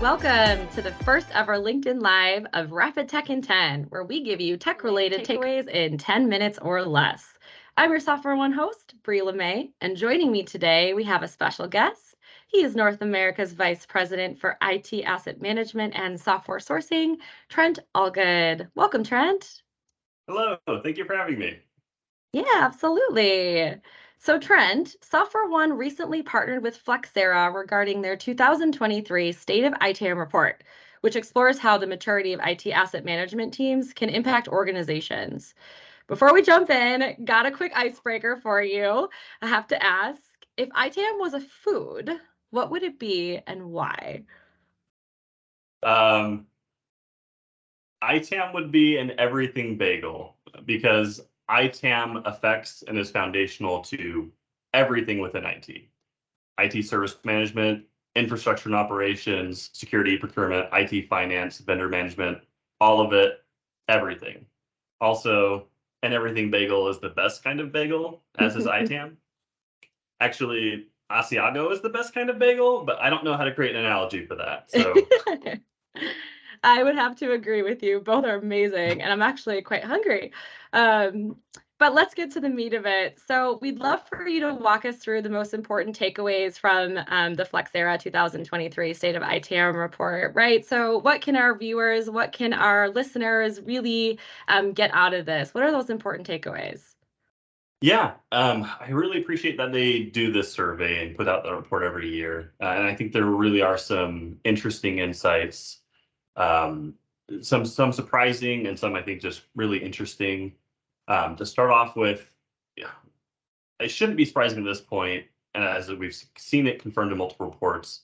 Welcome to the first ever LinkedIn Live of Rapid Tech in 10, where we give you tech-related takeaways in 10 minutes or less. I'm your SoftwareOne host, Brie LeMay, and joining me today, we have a special guest. He is North America's Vice President for IT Asset Management and Software Sourcing, Trent Allgood. Welcome, Trent. Hello, thank you for having me. Yeah, absolutely. So Trent, SoftwareOne recently partnered with Flexera regarding their 2023 State of ITAM report, which explores how the maturity of IT asset management teams can impact organizations. Before we jump in, got a quick icebreaker for you. I have to ask, if ITAM was a food, what would it be and why? ITAM would be an everything bagel because ITAM affects and is foundational to everything within IT. IT service management, infrastructure and operations, security, procurement, IT finance, vendor management, all of it, everything. Also, an everything bagel is the best kind of bagel, as is ITAM. Actually, Asiago is the best kind of bagel, but I don't know how to create an analogy for that. So I would have to agree with you. Both are amazing, and I'm actually quite hungry. But let's get to the meat of it. So we'd love for you to walk us through the most important takeaways from the Flexera 2023 State of ITAM report, right? So what can our viewers, what can our listeners really get out of this? What are those important takeaways? yeah, I really appreciate that they do this survey and put out the report every year. And I think there really are some interesting insights, um, some surprising and some I think just really interesting. To start off with, yeah, it shouldn't be surprising at this point, as we've seen it confirmed in multiple reports,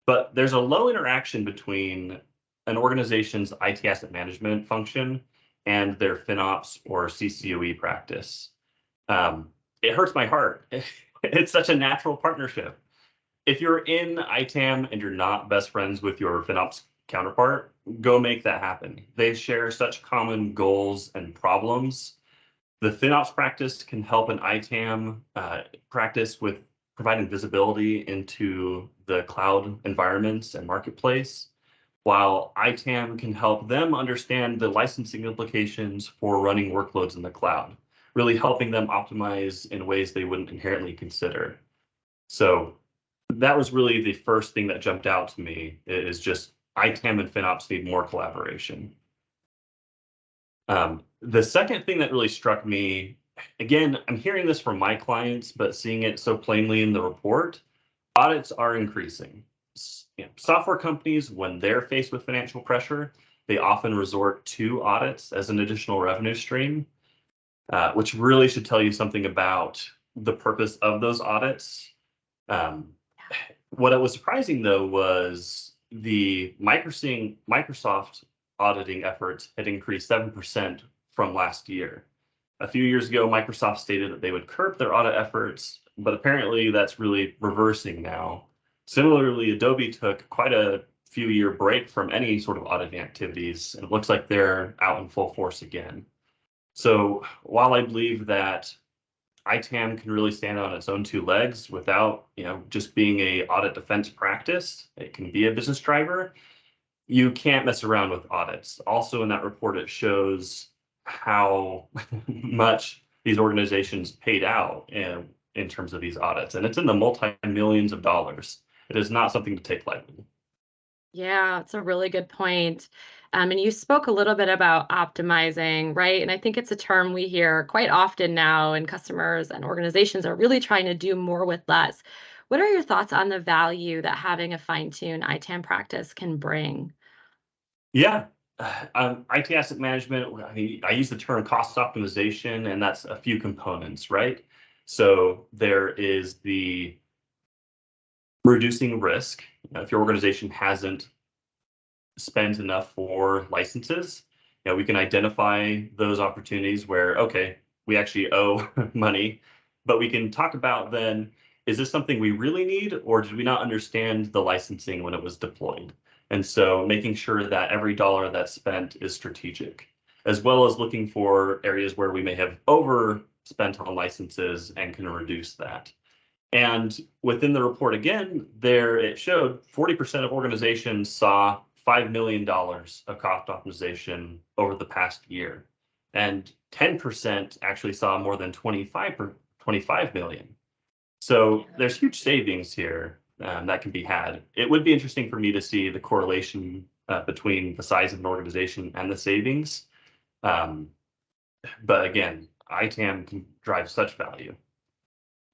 but there's a low interaction between an organization's IT asset management function and their FinOps or CCOE practice. It hurts my heart. It's such a natural partnership. If you're in ITAM and you're not best friends with your FinOps counterpart, go make that happen. They share such common goals and problems. The FinOps practice can help an ITAM practice with providing visibility into the cloud environments and marketplace, while ITAM can help them understand the licensing implications for running workloads in the cloud, really helping them optimize in ways they wouldn't inherently consider. So that was really the first thing that jumped out to me is just ITAM and FinOps need more collaboration. The second thing that really struck me, again, I'm hearing this from my clients, but seeing it so plainly in the report, audits are increasing. Software companies, when they're faced with financial pressure, they often resort to audits as an additional revenue stream, which really should tell you something about the purpose of those audits. What was surprising, though, was the Microsoft auditing efforts had increased 7% from last year. A few years ago, Microsoft stated that they would curb their audit efforts, but apparently that's really reversing now. Similarly, Adobe took quite a few-year break from any sort of auditing activities, and it looks like they're out in full force again. So while I believe that ITAM can really stand on its own two legs without, just being a audit defense practice, it can be a business driver. You can't mess around with audits. Also in that report, it shows how much these organizations paid out in terms of these audits, and it's in the multi-millions of dollars. It is not something to take lightly. Yeah, it's a really good point. And you spoke a little bit about optimizing, right? And I think it's a term we hear quite often now, and customers and organizations are really trying to do more with less. What are your thoughts on the value that having a fine-tuned ITAM practice can bring? Yeah. IT asset management, I use the term cost optimization, and that's a few components, right? So there is the reducing risk. If your organization hasn't spent enough for licenses, we can identify those opportunities where, okay, we actually owe money, but we can talk about then, is this something we really need, or did we not understand the licensing when it was deployed? And so making sure that every dollar that's spent is strategic, as well as looking for areas where we may have overspent on licenses and can reduce that. And within the report again, there it showed 40% of organizations saw $5 million of cost optimization over the past year. And 10% actually saw more than 25 million. So there's huge savings here that can be had. It would be interesting for me to see the correlation between the size of an organization and the savings. But again, ITAM can drive such value.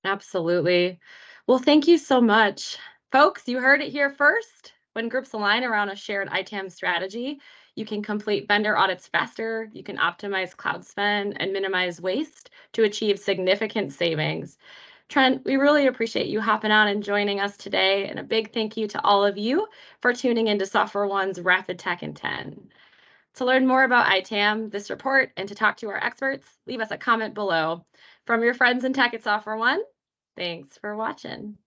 Absolutely. Well, thank you so much. Folks, you heard it here first. When groups align around a shared ITAM strategy, you can complete vendor audits faster, you can optimize cloud spend, and minimize waste to achieve significant savings. Trent, we really appreciate you hopping on and joining us today, and a big thank you to all of you for tuning into SoftwareOne's Rapid Tech in 10. To learn more about ITAM, this report, and to talk to our experts, leave us a comment below. From your friends in tech at SoftwareOne, thanks for watching.